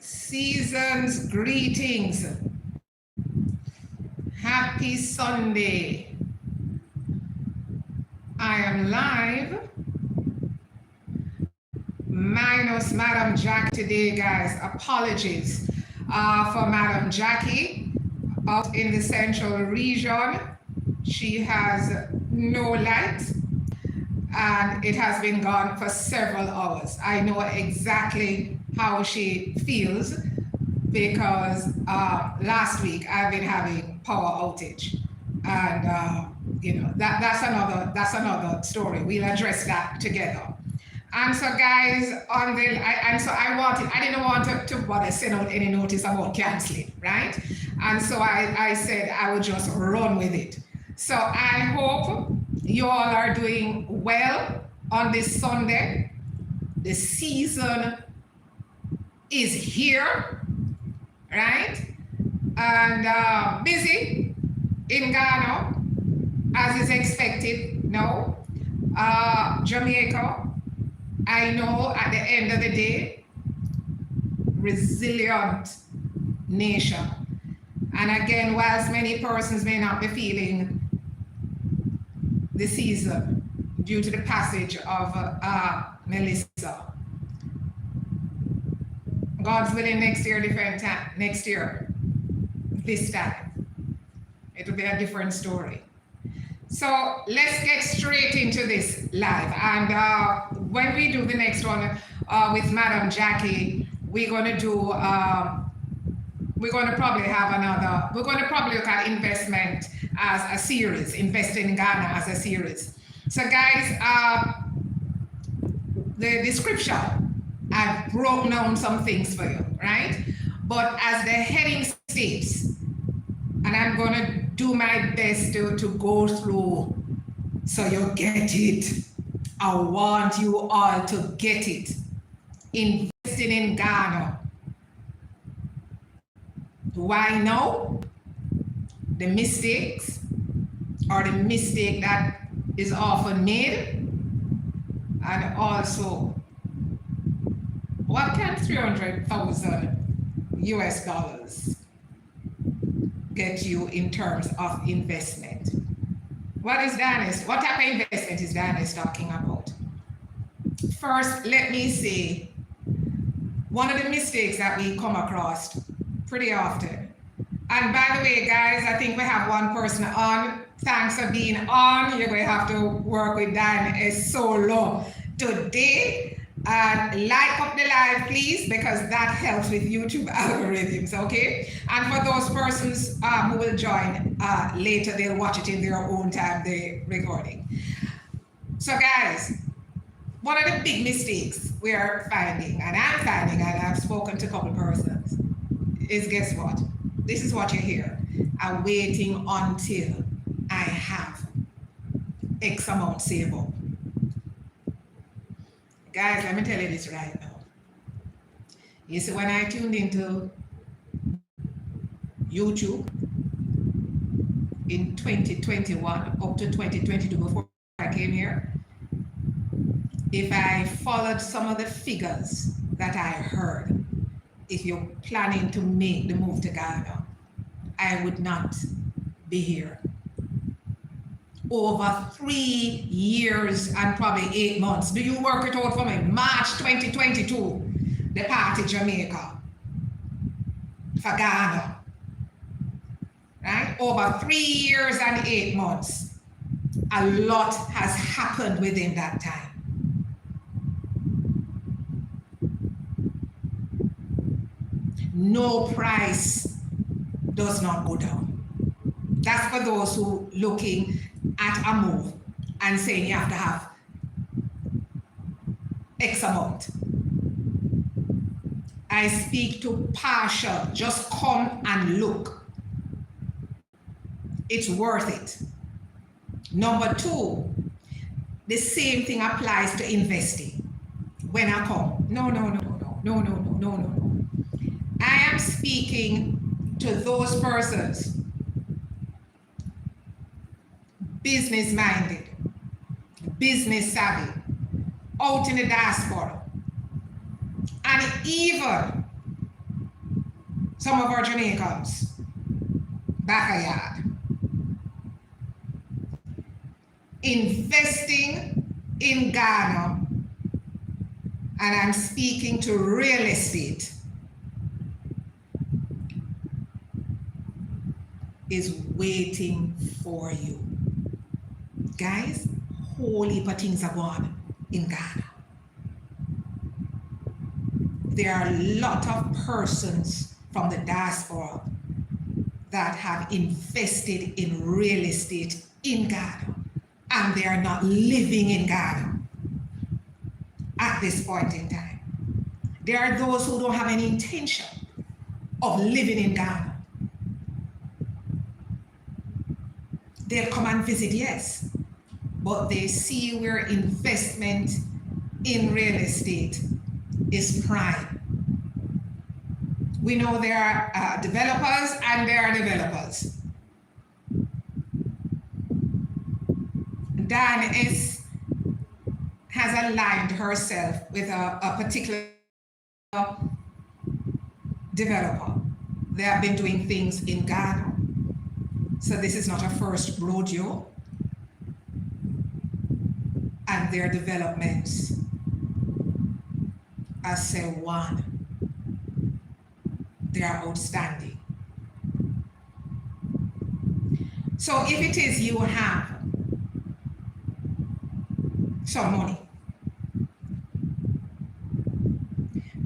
Season's greetings. Happy Sunday. I am live. Minus Madam Jack today, guys. Apologies for Madam Jackie out in the central region. She has no light and it has been gone for several hours. I know exactly how she feels because last week I've been having power outage, and you know that's another story. We'll address that together. And so, guys, I didn't want to bother send out any notice about canceling, right? And so I said I would just run with it. So I hope you all are doing well on this Sunday. The season is here, right? And busy in Ghana, as is expected. No, Jamaica, I know at the end of the day, resilient nation. And again, whilst many persons may not be feeling the season due to the passage of Melissa, God's willing, next year, different time. Next year, this time, it will be a different story. So let's get straight into this live. And when we do the next one with Madam Jackie, we're going to do, we're going to probably have another, we're going to probably look at investment as a series, investing in Ghana as a series. So guys, the description, I've broken down some things for you, right? But as the heading states, and I'm going to do my best to go through so you get it. I want you all to get it. Investing in Ghana. Do I know the mistakes or the mistake that is often made? And also, what can 300,000 US dollars get you in terms of investment? What type of investment is Diane talking about? First, let me say, one of the mistakes that we come across pretty often, and by the way, guys, I think we have one person on. Thanks for being on. You're going to have to work with Diane solo today. Like up the live, please, because that helps with YouTube algorithms, okay? And for those persons who will join later, they'll watch it in their own time, the recording. So guys, one of the big mistakes we are finding, and I'm finding, and I've spoken to a couple of persons, is guess what? This is what you hear. I'm waiting until I have X amount saved up. Guys, let me tell you this right now. You see, when I tuned into YouTube in 2021 up to 2022 before I came here, if I followed some of the figures that I heard, if you're planning to make the move to Ghana, I would not be here. Over 3 years and probably 8 months. Do you work it out for me? March 2022, departed Jamaica for Ghana. Right? Over 3 years and 8 months. A lot has happened within that time. No price does not go down. That's for those who looking at a move and saying you have to have X amount. I speak to partial, just come and look. It's worth it. Number two, the same thing applies to investing. When I come, no. I am speaking to those persons, business-minded, business-savvy, out in the diaspora, and even some of our Jamaicans, backyard, investing in Ghana, and I'm speaking to real estate, is waiting for you. Guys, whole heap of things are going in Ghana. There are a lot of persons from the diaspora that have invested in real estate in Ghana, and they are not living in Ghana at this point in time. There are those who don't have any intention of living in Ghana. They'll come and visit, yes, but they see where investment in real estate is prime. We know there are developers and there are developers. Diane has aligned herself with a particular developer. They have been doing things in Ghana. So this is not a first rodeo. And their developments are say one. They are outstanding. So if it is you have some money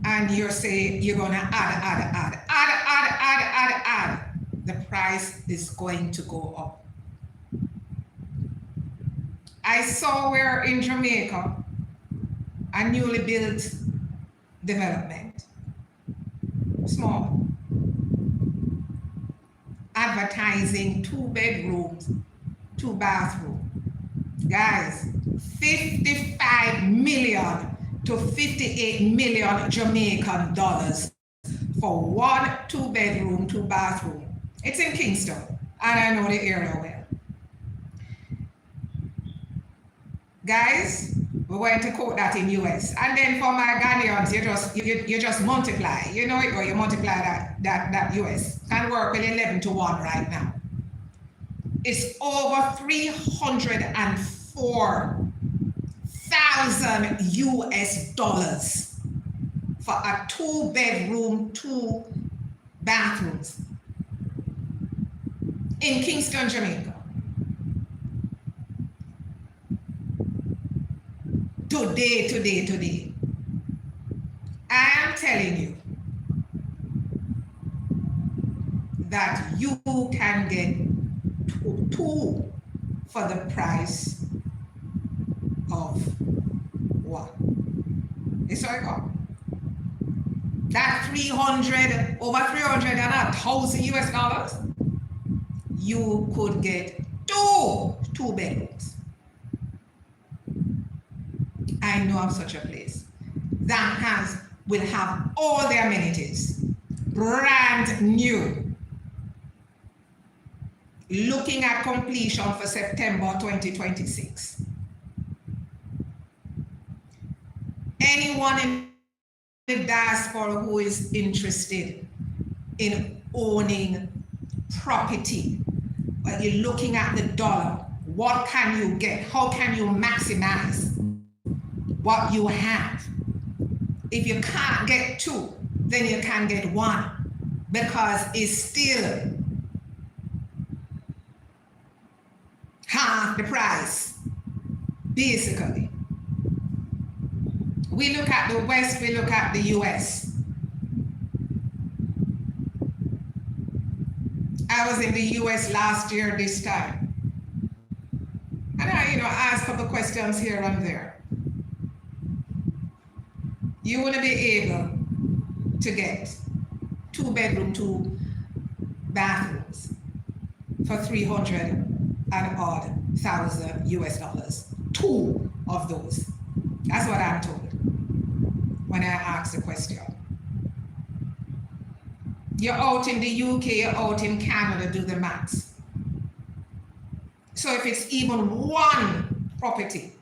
and you're saying you're gonna add, the price is going to go up. I saw where in Jamaica, a newly built development, small, advertising 2 bedrooms, 2 bathrooms. Guys, 55 million to 58 million Jamaican dollars for 1 2 bedroom, 2 bathroom. It's in Kingston, and I know the area well. Guys, we're going to quote that in US. And then for my Ghanaians, you just multiply. You know it, or you multiply that US. Can work with 11 to 1 right now. It's over 304,000 US dollars for a 2 bedroom, 2 bathrooms in Kingston, Jamaica. Today. I am telling you that you can get two for the price of 1. It's all right. That 300, over 300 and 1,000 US dollars, you could get 2 bedrooms. I know of such a place that will have all the amenities, brand new, looking at completion for September 2026. Anyone in the diaspora who is interested in owning property, but you're looking at the dollar, what can you get? How can you maximize what you have? If you can't get 2, then you can get 1, because it's still half the price, basically. We look at the West, we look at the US. I was in the US last year this time. And I asked a couple questions here and there. You want to be able to get 2 bedroom, 2 bathrooms for 300,000 US dollars. 2 of those. That's what I'm told when I ask the question. You're out in the UK, you're out in Canada, do the maths. So if it's even 1 property,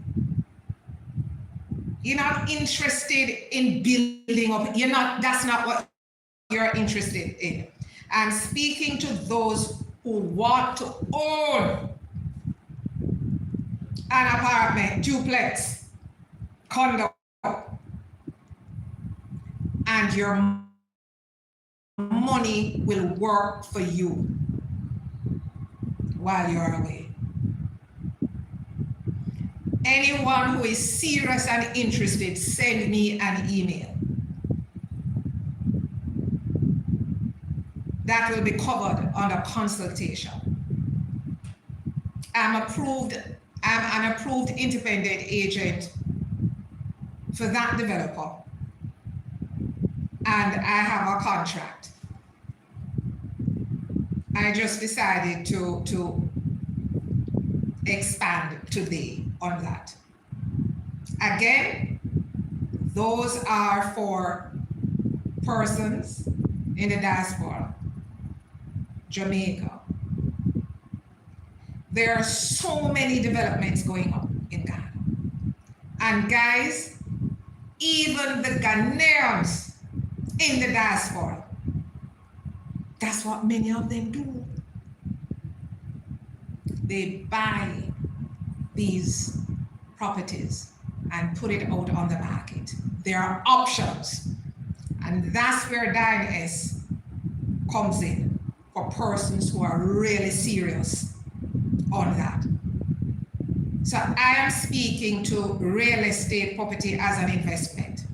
you're not interested in building up, that's not what you're interested in. I'm speaking to those who want to own an apartment, duplex, condo, and your money will work for you while you're away. Anyone who is serious and interested, send me an email. That will be covered under consultation. I'm an approved independent agent for that developer, and I have a contract. I just decided to expand today on that. Again, those are for persons in the diaspora, Jamaica. There are so many developments going on in Ghana. And guys, even the Ghanaians in the diaspora, that's what many of them do. They buy these properties and put it out on the market. There are options. And that's where Diane comes in for persons who are really serious on that. So I am speaking to real estate property as an investment.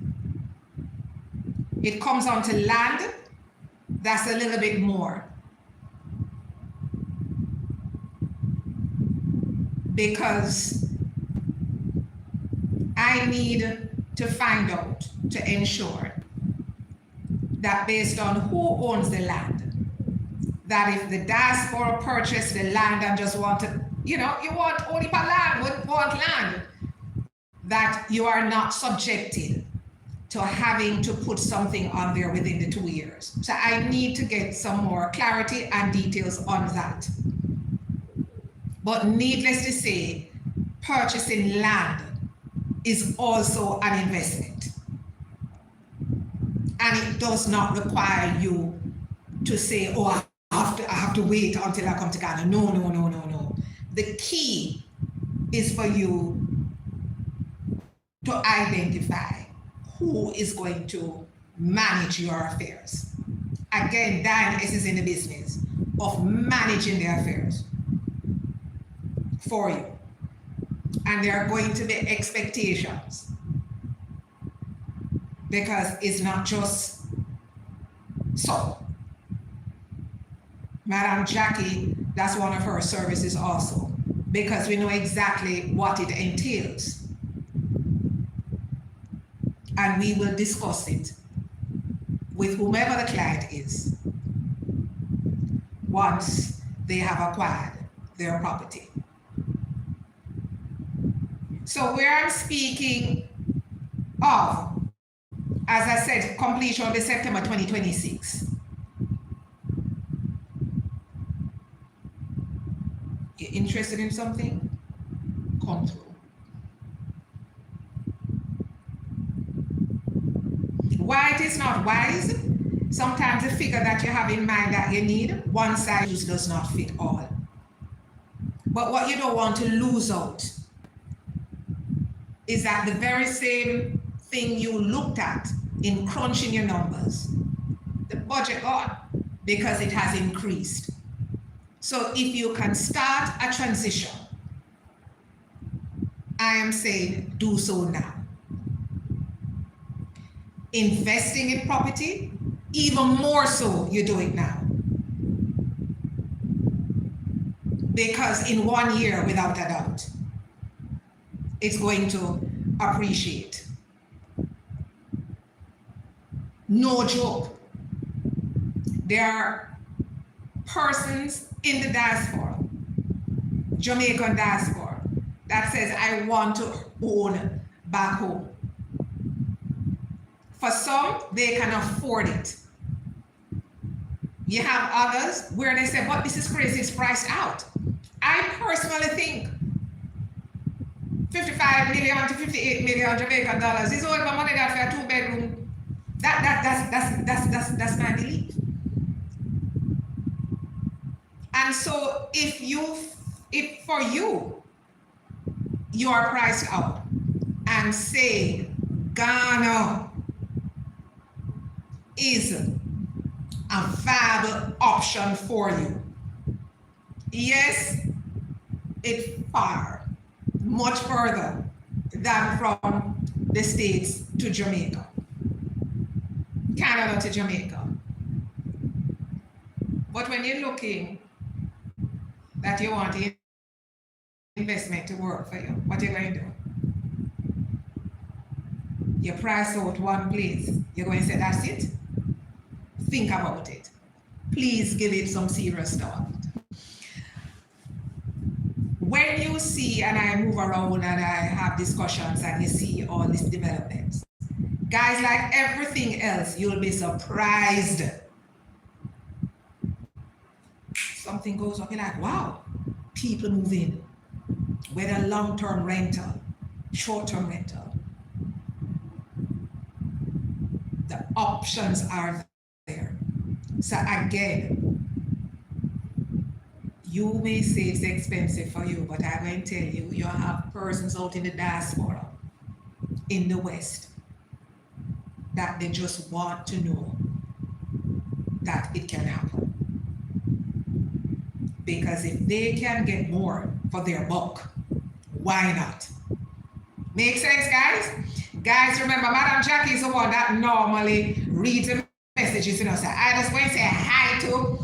It comes on to land, that's a little bit more. Because I need to find out, to ensure that based on who owns the land, that if the diaspora purchase the land and just want to, you want only land, want land, that you are not subjected to having to put something on there within the 2 years. So I need to get some more clarity and details on that. But needless to say, purchasing land is also an investment. And it does not require you to say, oh, I have to wait until I come to Ghana. No. The key is for you to identify who is going to manage your affairs. Again, Diane is in the business of managing the affairs for you. And there are going to be expectations, because it's not just so. Madam Jackie, that's one of her services also, because we know exactly what it entails. And we will discuss it with whomever the client is once they have acquired their property. So where I'm speaking of, as I said, completion of September 2026. You're interested in something? Come through. Why it is not wise? Sometimes the figure that you have in mind that you need, one size does not fit all. But what you don't want to lose out is that the very same thing you looked at in crunching your numbers, the budget gone, because it has increased. So if you can start a transition, I am saying do so now. Investing in property, even more so you do it now. Because in 1 year, without a doubt, it's going to appreciate. No joke. There are persons in the diaspora, Jamaican diaspora, that says, I want to own back home. For some, they can afford it. You have others where they say, but this is crazy, it's priced out. I personally think 55 million to 58 million Jamaican dollars is all the money that for a 2-bedroom. That That's my belief. And so if for you are priced out and say Ghana is a viable option for you, yes, it's far, much further than from the States to Jamaica, Canada to Jamaica. But when you're looking that you want the investment to work for you, what are you going to do? You price out one place, you're going to say, that's it? Think about it. Please give it some serious thought. When you see, and I move around and I have discussions and you see all these developments, guys, like everything else, you'll be surprised. Something goes up, you're like, wow, people move in, whether long-term rental, short-term rental. The options are there. So again, you may say it's expensive for you, but I'm going to tell you, you have persons out in the diaspora, in the West, that they just want to know that it can happen. Because if they can get more for their buck, why not? Make sense, guys? Guys, remember, Madam Jackie is the one that normally reads the messages, you know, so I just want to say hi to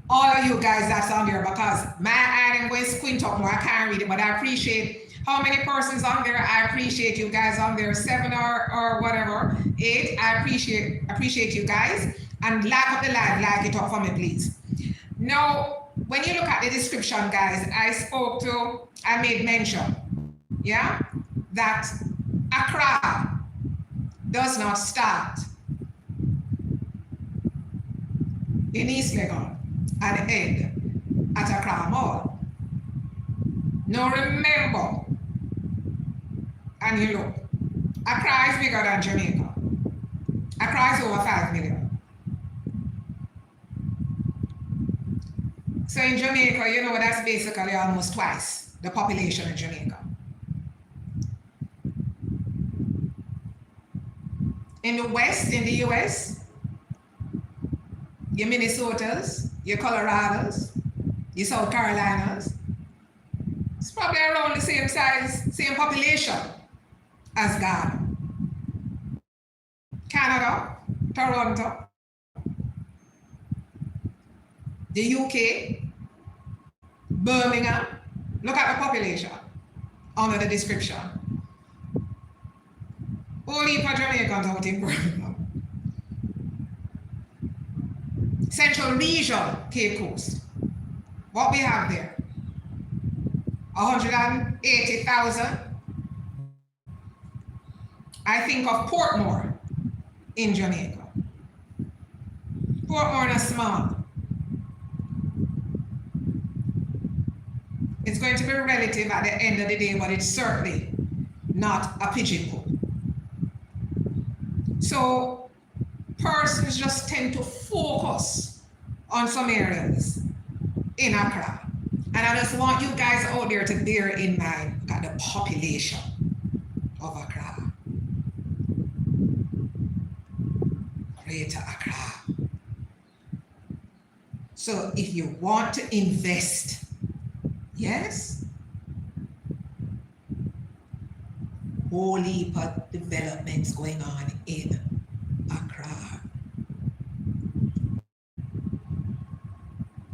all of you guys that's on there, because my eye am going to squint up more, I can't read it, but I appreciate how many persons on there. I appreciate you guys on there, 7 or whatever, 8. I appreciate you guys, and like up the live, like it up for me, please. Now, when you look at the description, guys, I made mention, yeah, that Accra does not start in East Legon and end at Accra Mall. Now remember, and you look, Accra is bigger than Jamaica. Accra is over 5 million. So in Jamaica, you know, that's basically almost twice the population in Jamaica. In the West, in the US, your Minnesotas, your Colorados, your South Carolinas, it's probably around the same size, same population as Ghana. Canada, Toronto, the UK, Birmingham. Look at the population under the description. Only for Jamaicans out in Birmingham. Central Region, Cape Coast. What we have there? 180,000. I think of Portmore in Jamaica. Portmore is small. It's going to be relative at the end of the day, but it's certainly not a pigeonhole. So persons just tend to focus on some areas in Accra. And I just want you guys out there to bear in mind that the population of Accra, Greater Accra. So if you want to invest, yes, whole heap of developments going on in Accra.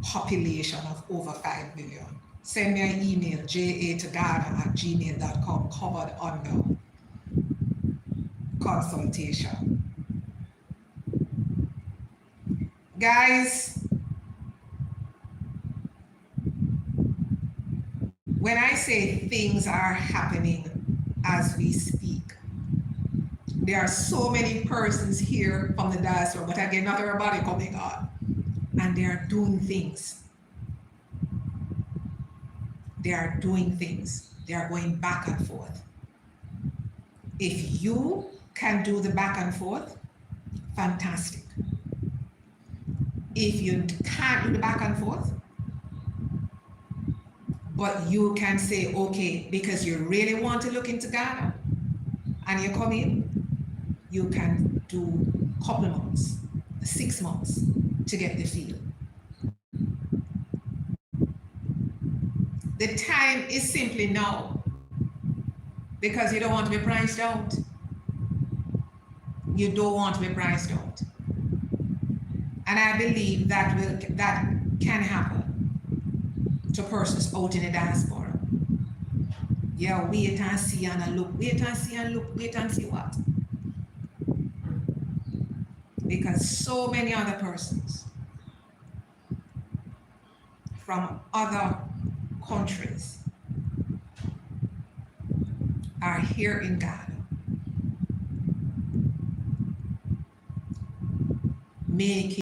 Population of over 5 million. Send me an email, ja2ghana@gmail.com, covered under consultation. Guys, when I say things are happening as we speak, there are so many persons here from the diaspora, but again, not everybody coming on, and they are doing things. They are doing things. They are going back and forth. If you can do the back and forth, fantastic. If you can't do the back and forth, but you can say, okay, because you really want to look into Ghana and you come in, you can do a couple months, 6 months to get the feel. The time is simply now, because you don't want to be priced out. You don't want to be priced out. And I believe that can happen to persons out in the diaspora. Yeah, wait and see and look, wait and see and look, wait and see what? Because so many other persons from other countries are here in Ghana, making